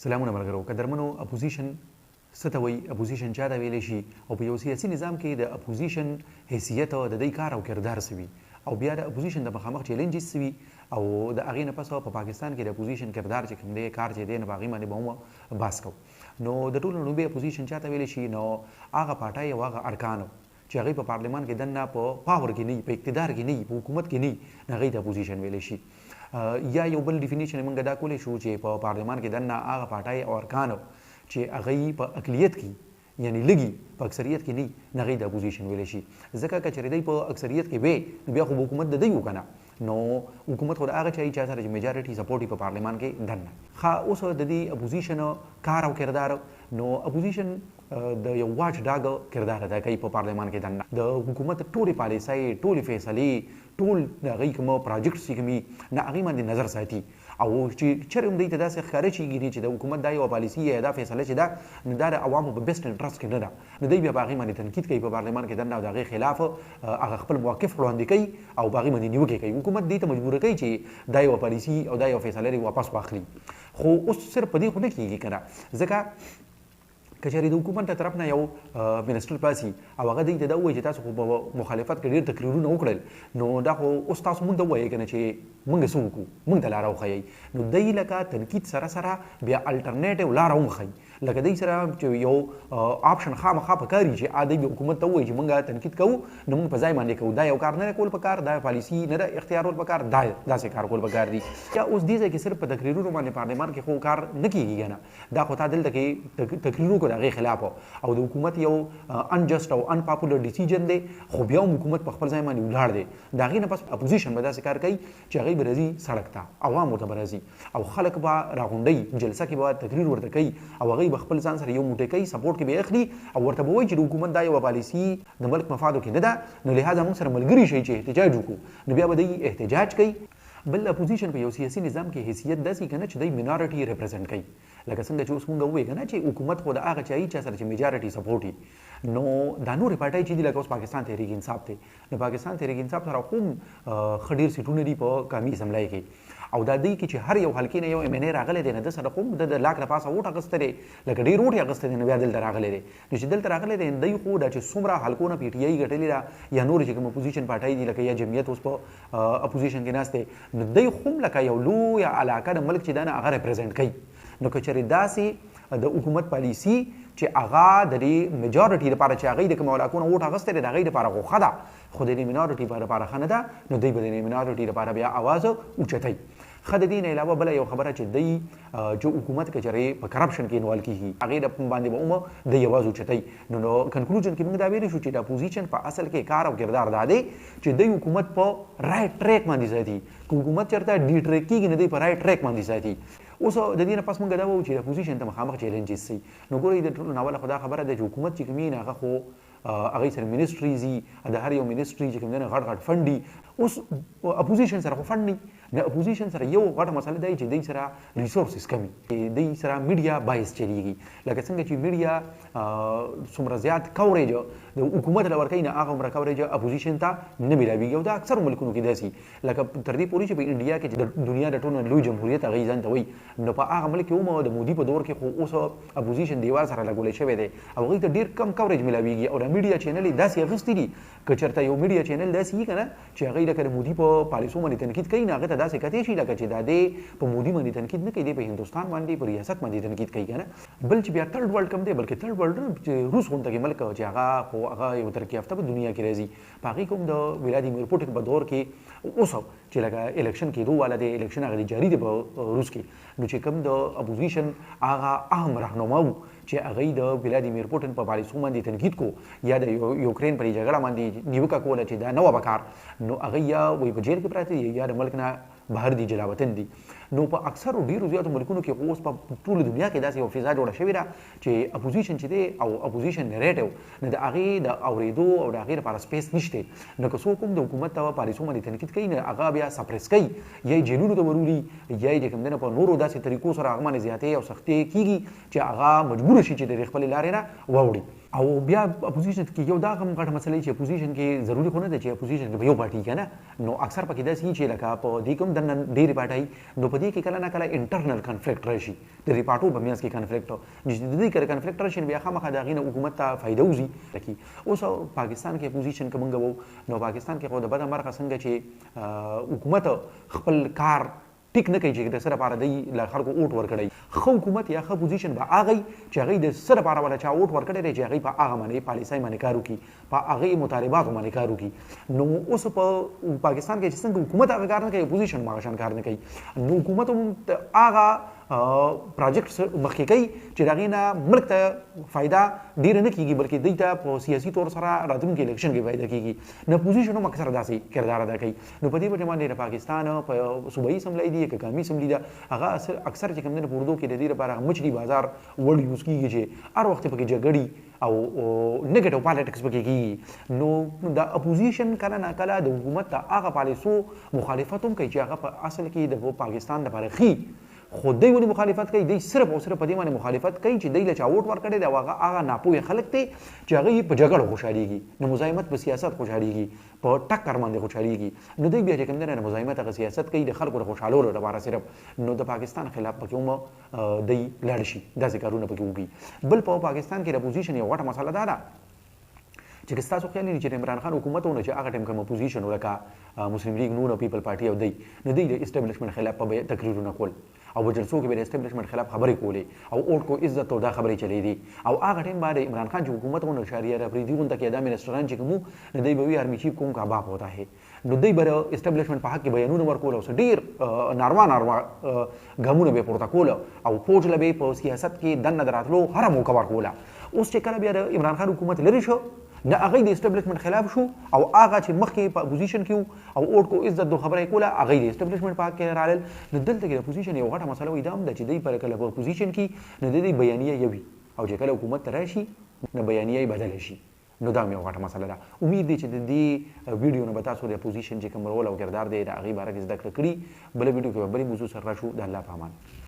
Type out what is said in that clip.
سلامونه ملګرو قدرمنو اپوزیشن ستوي اپوزیشن چا ته ویل شي او په یو سیاسي نظام کې د اپوزیشن حیثیت او د دې کار او کردار سوي او بیا د اپوزیشن د مخامخ چیلنجز سوي او د هغې نه پس په پاکستان کې د اپوزیشن کردار چې کوم دی کار چې دی نو په هغې باندې به هم بحث کوو نو د ټولو لومړی اپوزیشن چا ته ویلی شي نو هغه پارټۍ او هغه ارکانو چې هغوی په پارلمان کې دننه په پاور کې نه په اقتدار کې نه په حکومت کې نه نو هغوی ته اپوزیشن ویلی شي یا یو بل ډیفینیشن یې موږ دا کولی شو چې په پارلمان کې دننه هغه پارټۍ او ارکانو چې هغوی په اقلیت کې یعنی لږي په اکثریت کې نه نو هغوی ته اپوزیشن ویلی شي ځکه که چېرې دوی په اکثریت کې وی نو بیا خو حکومت د دوی و که نه نو حکومت خو د هغه چا چا سره چې میجارټي سپورټ په پارلمان کې دننه ښه اوس د دې اپوزیشن کار او کردار نو اپوزیشن د یو واچ ډاګ کردار ادا کوي په پارلمان کې دننه د حکومت ټولې پالیسۍ ټولې فیصلې ټول د هغوی کوم پراجکټس چې کومي نه هغې باندې نظر ساتي او چې چېرې هم دوی ته داسې ښکاره کېږي چې د حکومت دا یوه پالیسي یا دا فیصله چې ده نو دا د عوامو په بیسټ انټرسټ کې نه ده نو دوی بیا په هغې باندې تنقید کوي په پارلمان کې دننه او د هغې خلاف هغه خپل موقف وړاندې کوي او په هغې باندې نیوکې کوي حکومت دې ته مجبوره کوي چې دا یوه پالیسي او دا یوه فیصله دې واپس واخلي خو اوس صرف په دې خو نه کېږي که نه ځکه که چېرې د حکومت له طرف نه یو منسټر پاسي او هغه دوی ته دا ووایي چې تاسو خو په مخالفت کې ډېر تقریرونه وکړل نو دا خو اوس تاسو مونږ ته ووایئ که نه چې مونږ څه وکړو مونږ ته لاره وښیئ نو دوی لکه تنقید سره سره بیا الټرنیټیو لاره هم ښیي لکه دوی سره چې یو آپشن خامخا پکار وي چې دوی حکومت ته ووایي چې مونږ تنقید کوو نو مونږ په ځای باندې کوو دا یو کار نه دی کول پکار دا پالیسي نه ده اختیارول پکار دا داسې کار کول پکار دي یا اوس دې ځای کې صرف په تقریرونو باندې پارلمان کې خو کار نه کېږي که نه دا خو تا دلته کې تقریر وکړو د هغې خلاف او د حکومت یو انجسټ او انپاپولر ډیسیژن دی خو بیا هم حکومت په خپل ځای باندې ولاړ دی د هغې نه پس اپوزیشن به داسې کار کوي چې هغوی به راځي سړک ته عوام ورته به راځي او خلک به راغونډوي جلسه کې به تقریر ورته کوي او هغوی به خپل ځان سره یو موټی کوي سپورټ کې به یې اخلي او ورته به وایي چې د حکومت دا یوه پالیسي د ملک مفادو کې نه ده نو لهذا موږ سره ملګري شئ چې احتجاج وکړو نو بیا به دوی احتجاج کوي بل اپوزیشن په یو سیاسي نظام کې حیثیت داسې که نه چې دوی مینارټي ریپرزنټ کوي لکه څنګه چې اوس مونږ ووایو که نه چې حکومت خو د هغه چا چا سره چې میجارټي سپورټ وي نو دا نورې پارټۍ چې دي لکه اوس پاکستان تحریک انصاف دی نو پاکستان تحریک انصاف سره خو ښه ډېر سیټونه دي په قومي اسمبلی کې او دا دوی کې چې هر یو حلقې نه یو ایم ان ای راغلی دی نو ده سره خو د لاک نه پاسه ووټ اخیستی دی لکه ډېر ووټ یې اخیستی دی نو بیا دلته راغلی دی نو چې دلته راغلی دی دوی خو دا چې څومره حلقو نه پی ټي آی ګټلې ده یا نورې چې کوم اپوزیشن پارټۍ دي لکه یا جمعیت اوس په اپوزیشن کې ناست دی نو دوی خو هم لکه یو لویه علاقه د ملک چې دا نه هغه ریپرزنټ کوي نو که چېرې داسې د حکومت پالیسي چې هغه د دې میجارټي لپاره چې هغوی د کوم علاقو نه ووټ اخیستی دی د هغوی لپاره خو ښه ده خو د دې مینارټي لپاره ښه نه ده نو دوی به د دې مینارټي لپاره بیا اواز اوچتوي ښه د دې نه علاوه بله یو خبره چې دوی چې حکومت که چېرې په کرپشن کې انوالو کېږي هغې باندې به هم دوی اواز اوچتوي نو کنکلوژن کې موږ دا ویلی شو چې د اپوزیشن په اصل کې کار او کردار دا دی چې دوی حکومت په رایټ ټریک باندې ساتي که حکومت چېرته ډي ټریک کېږي نو دوی په رایټ ټریک باندې ساتي اوس د دې نه پس موږ دا وایو چې د اپوزیشن ته مخامخ چیلنجز سي نو ګورئ د ټولو ناوله خو دا خبره ده چې حکومت چې کوم وي نو هغه خو هغوی سره منسټریز دي د هر یو منسټري چې کوم دی غټ غټ فنډ دي اوس اپوزیشن سره خو فنډ نه د اپوزیشن سره یو غټه مسله دی چې دوی سره ریسورسز کمی دوی سره میډیا بایس چلیږي لکه څنګه چې میډیا څومره زیات کوریج د حکومت له ورکوي نه هغه عمره کوریج اپوزیشن ته نه میلاویږي او د اکثرو ملکونو کې داسې لکه تر دې پورې چې په انډیا کې چې د دنیا د ټولو لوی جمهوریت هغوی ځان ته وایي نو په هغه ملک کې هم د مودي په دور کې خو اوس اپوزیشن دیوال سره لګولی شوی دی او هغوی ته ډېر کم کوریج میلاویږي او د میډیا چینل یې داسې اخیستي دي که چېرته یو میډیا چینل داسې وي که نه چې هغوی لکه د مودي په پالیسو باندې تنقید کوي نو هغه ته داسې کتې شي لکه چې دا دی په مودي باندې تنقید نه کوي دی په هندوستان باندې په ریاست باندې تنقید کوي که نه بل چې بیا تھرډ ورلډ کم دی بلکې تھرډ ورلډ چې روس غونته کې ملک چې هغه خو هغه یو ترقي یافته په دنیا کې راځي په هغې کې هم د ولادیمیر پوټین په دور کې اوس چې لکه الیکشن کېدو والا دی الیکشن هغه جاري دی په روس کې نو چې کوم د اپوزیشن هغه اهم رهنما وو چې هغوی د ولادیمیر پوټین په پالیسو باندې تنقید کو یا د یوکرین پر جګړه باندې نیوکه کوله چې دا نه وه پکار نو هغوی یا وایي په جیل کې پراته دي یا د ملک نه بهر دي جلا وطن دي نو په اکثرو ډېرو زیاتو ملکونو کې اوس په ټوله دنیا کې داسې یو فضا جوړه شوې ده چې اپوزیشن چې دی او اپوزیشن نریټیو نو د هغې د اورېدو او د هغې لپاره سپیس نشته نو که څوک هم د حکومت ته پالیسو باندې تنقید کوي نو هغه بیا سپریس کوي یا یې جیلونو ته ورولي یا یې چې کوم دی نه په نورو داسې طریقو سره هغه باندې زیاتې او سختې کېږي چې هغه مجبوره شي چې د خپلې لارې نه واوړي او بیا اپوزیشن کې یو دا هم غټه مسله چې اپوزیشن کې ضروري خو نه ده چې اپوزیشن کې یو پارټي کنه نو اکثر پکې داسې چې لکه په دې کوم د ډېری پارټي نو په دې کې کله نه کله انټرنل کنفلیکټ راشي د دې پارټو په منځ کې کنفلیکټ چې د دې کله کنفلیکټ راشي بیا خامخا د هغې نه حکومت ته فایده وځي اوس پاکستان کې اپوزیشن که موږ وو نو پاکستان کې خو د بده مرغه څنګه چې حکومت خپل کار ټیک نه کوي چې د څه لپاره دی له خلکو اوټ ورکړی ښه حکومت یا ښه پوزیشن به هغه چې هغوی د څه لپاره ولا چا اوټ ورکړی دی چې هغوی په هغه باندې پالیسۍ باندې کار وکړي په هغې مطالباتو باندې کار وکړي نو اوس په پاکستان کې چې څنګه حکومت هغه کار نه کوي اپوزیشن هم هغه شان کار نه کوي نو حکومت هم هغه پروجیکټس مخکې کوي چې د هغې نه ملک ته فایده ډېره نه کېږي بلکې دوی ته په سیاسي طور سره راتلونکي الیکشن کې فایده کېږي نو اپوزیشن هم اکثره داسې کردار ادا کوي نو په دې وجه باندې د پاکستان په صوبایي اسمبلی دي که قومي اسمبلی ده هغه اکثر چې کوم دی په اردو کې د دې لپاره مچلي بازار ورډ یوز کېږي چې هر وخت پکې جګړې او نیگیټیو پالیټکس پکې کېږي نو د اپوزیشن کله نه کله د حکومت د هغه پالیسو مخالفت هم کوي چې هغه په اصل کې د پاکستان لپاره ښي خو دوی ولې مخالفت کوي دوی صرف او صرف په دې باندې مخالفت کوي چې دوی له چا ووټ ورکړی دی او هغه ناپوهه خلک دی چې هغه یې په جګړو خوشحالېږي نو مزاحمت په سیاست خوشحالېږي په ټکر باندې خوشحالېږي نو دوی بیا چې کوم دی نه مزاحمت هغه سیاست کوي د خلکو د خوشحالولو لپاره صرف نو د پاکستان خلاف پکې هم دوی لاړ شي داسې کارونه پکې وکړي بل په پاکستان کې د اپوزیشن یو غټه مسله دا ده چې ستاسو خیال دی چې عمران خان حکومت ونه چې هغه ټایم کوم اپوزیشن ولکه مسلم لیگ نون او پیپل پارټي او دی نو دوی د اسټابلیشمنټ خلاف په تقریرونه کول او په جلسو کې به د اسټابلیشمنټ خلاف خبرې کولې او اوټ کو عزت او دا خبرې چلی دي او هغه ټایم باندې عمران خان چې حکومت ونه شاریه افریدي غونډه کې دا منسټران چې کوم نو دوی به وی آرمی چیف کوم کا باپ ہوتا ہے نو دوی به اسټابلیشمنټ په حق کې بیانونه ورکول او ډیر ناروا ګامونه به پورته کول او فوج له به په سیاست کې دنه دراتلو هر موقع ورکوله اوس چې کله بیا د عمران خان حکومت لري شو نه هغه د اسټابلیشمنټ خلاف شو او هغه چې مخکې په اپوزیشن کې او اوټ کو عزت دو خبره کوله هغه د اسټابلیشمنټ په حق کې رالل نو دلته کې د اپوزیشن یو غټه مسله وي دا هم ده چې دوی پر کله په اپوزیشن کې نو د دې بیانیه یوي او چې کله حکومت ته راشي نو بیانیه یې بدله شي نو دا یو غټه مسله ده امید دی چې د دې ویډیو نه به تاسو د اپوزیشن چې کوم رول او کردار دی د هغې باره کې زده کړه کړي بله ویډیو کې به بلې موضوع سره راشو د الله په امان